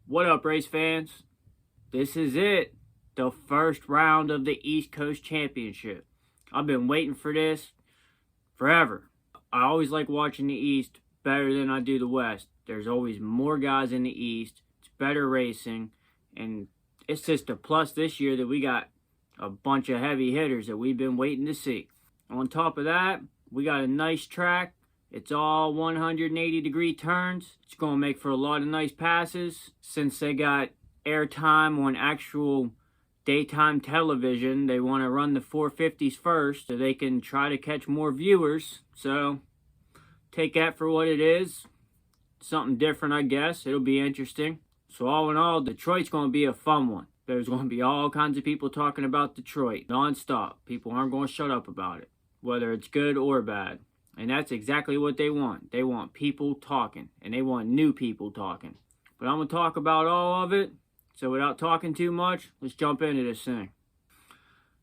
What up, race fans? This is it. The first round of the East Coast Championship. I've been waiting for this forever. I always like watching the East better than I do the West. There's always more guys in the East. It's better racing. And it's just a plus this year that we got a bunch of heavy hitters that we've been waiting to see. On top of that, we got a nice track. It's all 180-degree turns. It's going to make for a lot of nice passes. Since they got airtime on actual daytime television, they want to run the 450s first so they can try to catch more viewers. So take that for what it is. Something different, I guess. It'll be interesting. So all in all, Detroit's going to be a fun one. There's going to be all kinds of people talking about Detroit non-stop. People aren't going to shut up about it, whether it's good or bad. And that's exactly what they want. They want people talking, and they want new people talking. But I'm going to talk about all of it. So without talking too much, let's jump into this thing.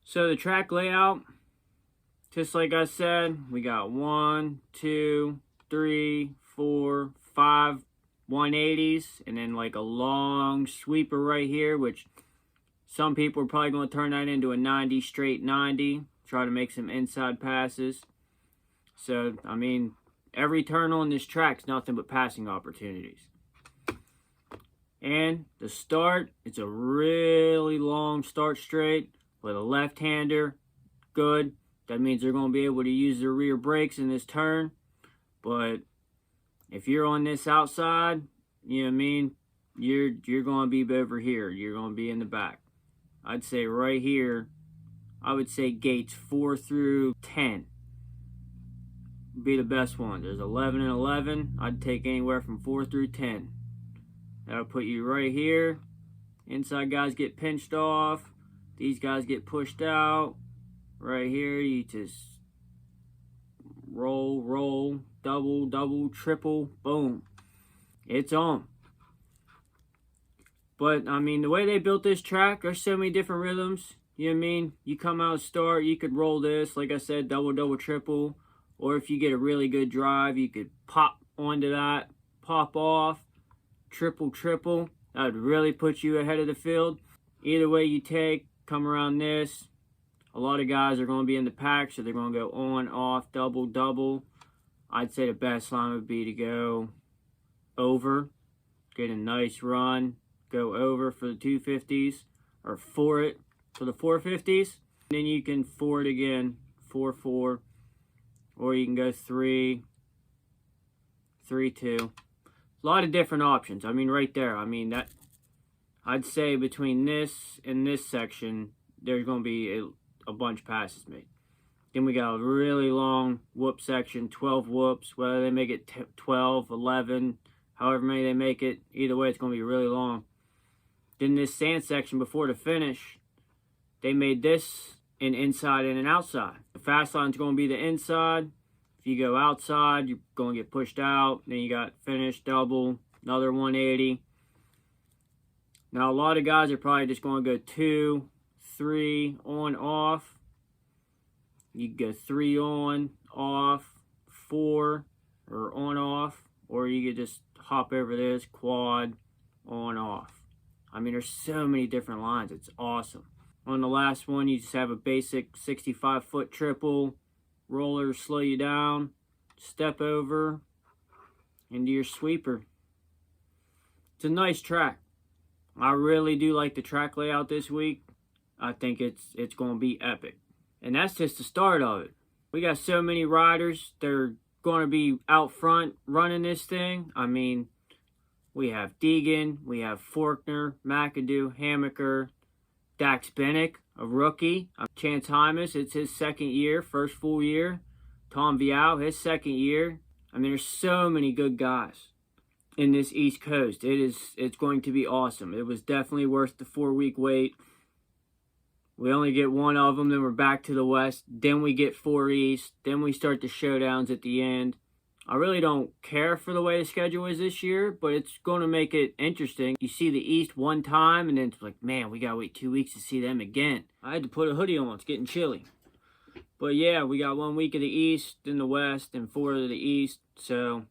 So the track layout, just like I said, we got 1, 2, 3, 4, 5 180s, and then like a long sweeper right here, which some people are probably going to turn that into a 90, straight 90, try to make some inside passes. So, I mean, every turn on this track is nothing but passing opportunities. And the start, it's a really long start straight with a left-hander. Good. That means they're going to be able to use their rear brakes in this turn. But if you're on this outside, you know what I mean, you're going to be over here. You're going to be in the back. I'd say right here, I would say gates 4 through 10. Be the best one. There's 11 and 11. I'd take anywhere from 4 through 10. That'll put you right here. Inside guys get pinched off. These guys get pushed out. Right here, you just roll, double, triple, boom. It's on. But, I mean, the way they built this track, there's so many different rhythms. You know what I mean? You come out start, you could roll this. Like I said, double, triple. Or if you get a really good drive, you could pop onto that, pop off, triple. That would really put you ahead of the field. Either way you take, come around this. A lot of guys are going to be in the pack, so they're going to go on, off, double. I'd say the best line would be to go over, get a nice run, go over for the 250s, or for it for the 450s. Then you can for it again, 4. Or you can go 3, 2. A lot of different options. I mean, right there. I mean, that I'd say between this and this section, there's going to be a bunch of passes made. Then we got a really long whoop section, 12 whoops. Whether they make it 12, 11, however many they make it, either way, it's going to be really long. Then this sand section before the finish, they made this an inside and an outside. The fast line's going to be the inside. If you go outside, you're going to get pushed out. Then you got finish, double, another 180. Now, a lot of guys are probably just going to go 2, 3, on, off. You can go 3 on, off, 4, or on, off. Or you could just hop over this, quad, on, off. I mean, there's so many different lines. It's awesome. On the last one, you just have a basic 65-foot triple. Rollers slow you down. Step over into your sweeper. It's a nice track. I really do like the track layout this week. I think it's going to be epic. And that's just the start of it. We got so many riders. They're going to be out front running this thing. I mean, we have Deegan. We have Faulkner, McAdoo, Hammaker, Dax Bennick, a rookie. Chance Hymas, it's his second year, first full year. Tom Viau, his second year. I mean, there's so many good guys in this East Coast. It's going to be awesome. It was definitely worth the 4-week wait. We only get one of them, then we're back to the West. Then we get 4 East. Then we start the showdowns at the end. I really don't care for the way the schedule is this year, but it's going to make it interesting. You see the East one time, and then it's like, man, we got to wait 2 weeks to see them again. I had to put a hoodie on. It's getting chilly. But yeah, we got 1 week of the East, then the West, and 4 of the East. So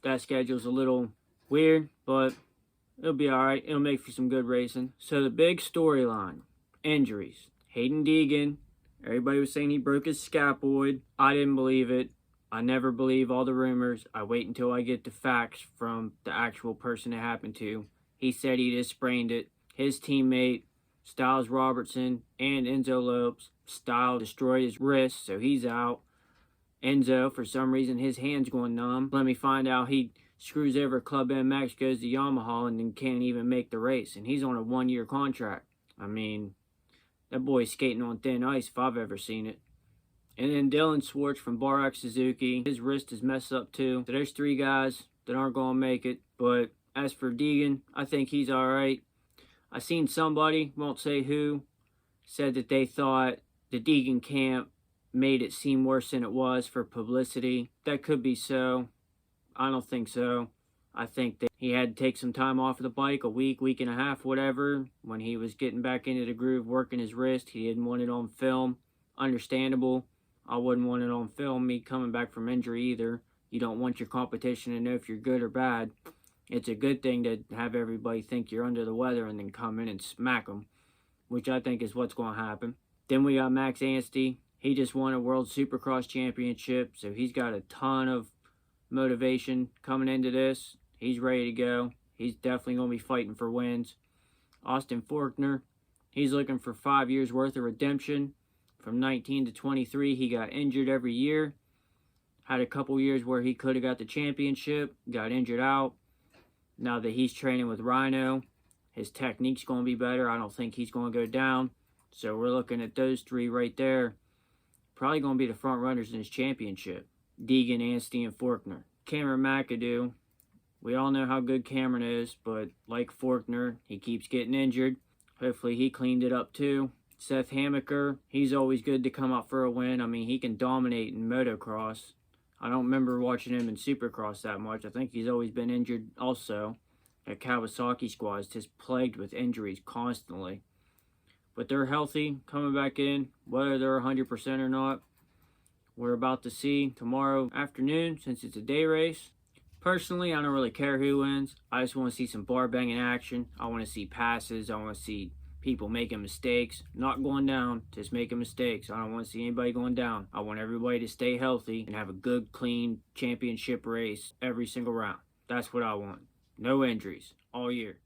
that schedule's a little weird, but It'll be alright. It'll make for some good racing. So the big storyline, injuries. Hayden Deegan, everybody was saying he broke his scaphoid. I didn't believe it. I never believe all the rumors. I wait until I get the facts from the actual person it happened to. He said he just sprained it. His teammate, Styles Robertson, and Enzo Lopes. Styles destroyed his wrist, so he's out. Enzo, for some reason, his hand's going numb. Let me find out he screws over Club MX, goes to Yamaha, and then can't even make the race. And he's on a 1-year contract. I mean, that boy's skating on thin ice if I've ever seen it. And then Dylan Schwartz from Bar X Suzuki. His wrist is messed up too. So there's 3 guys that aren't going to make it. But as for Deegan, I think he's alright. I seen somebody, won't say who, said that they thought the Deegan camp made it seem worse than it was for publicity. That could be so. I don't think so. I think that he had to take some time off of the bike, a week, week and a half, whatever. When he was getting back into the groove, working his wrist, he didn't want it on film. Understandable. I wouldn't want it on film, me coming back from injury either. You don't want your competition to know if you're good or bad. It's a good thing to have everybody think you're under the weather and then come in and smack them, which I think is what's going to happen. Then we got Max Anstey. He just won a World Supercross Championship, so he's got a ton of motivation coming into this. He's ready to go. He's definitely going to be fighting for wins. Austin Forkner, he's looking for 5 years worth of redemption. From 19 to 23, he got injured every year. Had a couple years where he could have got the championship, got injured out. Now that he's training with Rhino, his technique's going to be better. I don't think he's going to go down. So we're looking at those 3 right there. Probably going to be the front runners in his championship. Deegan, Anstey, and Forkner. Cameron McAdoo. We all know how good Cameron is, but like Forkner, he keeps getting injured. Hopefully he cleaned it up too. Seth Hammaker, he's always good to come out for a win. I mean, he can dominate in motocross. I don't remember watching him in Supercross that much. I think he's always been injured also. That Kawasaki squad is just plagued with injuries constantly. But they're healthy, coming back in, whether they're 100% or not. We're about to see tomorrow afternoon, since it's a day race. Personally, I don't really care who wins. I just want to see some bar banging action. I want to see passes. I want to see people making mistakes. Not going down, just making mistakes. I don't want to see anybody going down. I want everybody to stay healthy and have a good, clean championship race every single round. That's what I want. No injuries all year.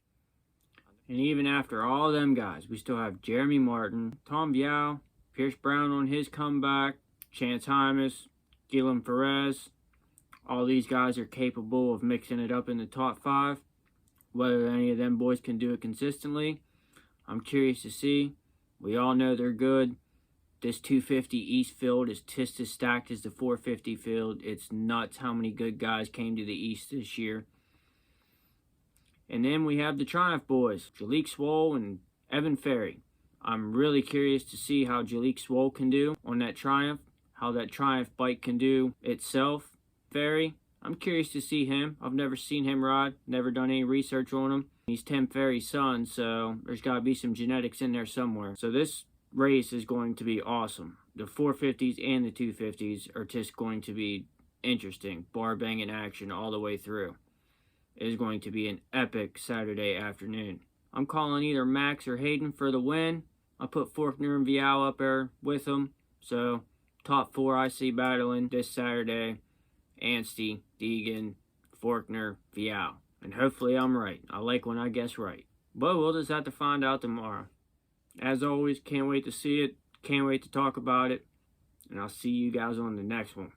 And even after all them guys, we still have Jeremy Martin, Tom Viau, Pierce Brown on his comeback, Chance Hymas, Guillaume Perez. All these guys are capable of mixing it up in the top 5. Whether any of them boys can do it consistently, I'm curious to see. We all know they're good. This 250 East field is just as stacked as the 450 field. It's nuts how many good guys came to the East this year. And then we have the Triumph boys, Jalek Swoll and Evan Ferry. I'm really curious to see how Jalek Swoll can do on that Triumph, how that Triumph bike can do itself. Ferry, I'm curious to see him. I've never seen him ride, never done any research on him. He's Tim Ferry's son, so there's got to be some genetics in there somewhere. So this race is going to be awesome. The 450s and the 250s are just going to be interesting. Bar banging action all the way through. It is going to be an epic Saturday afternoon. I'm calling either Max or Hayden for the win. I'll put Forkner and Viau up there with them. So, top 4 I see battling this Saturday. Anstey, Deegan, Forkner, Viau. And hopefully I'm right. I like when I guess right. But we'll just have to find out tomorrow. As always, can't wait to see it. Can't wait to talk about it. And I'll see you guys on the next one.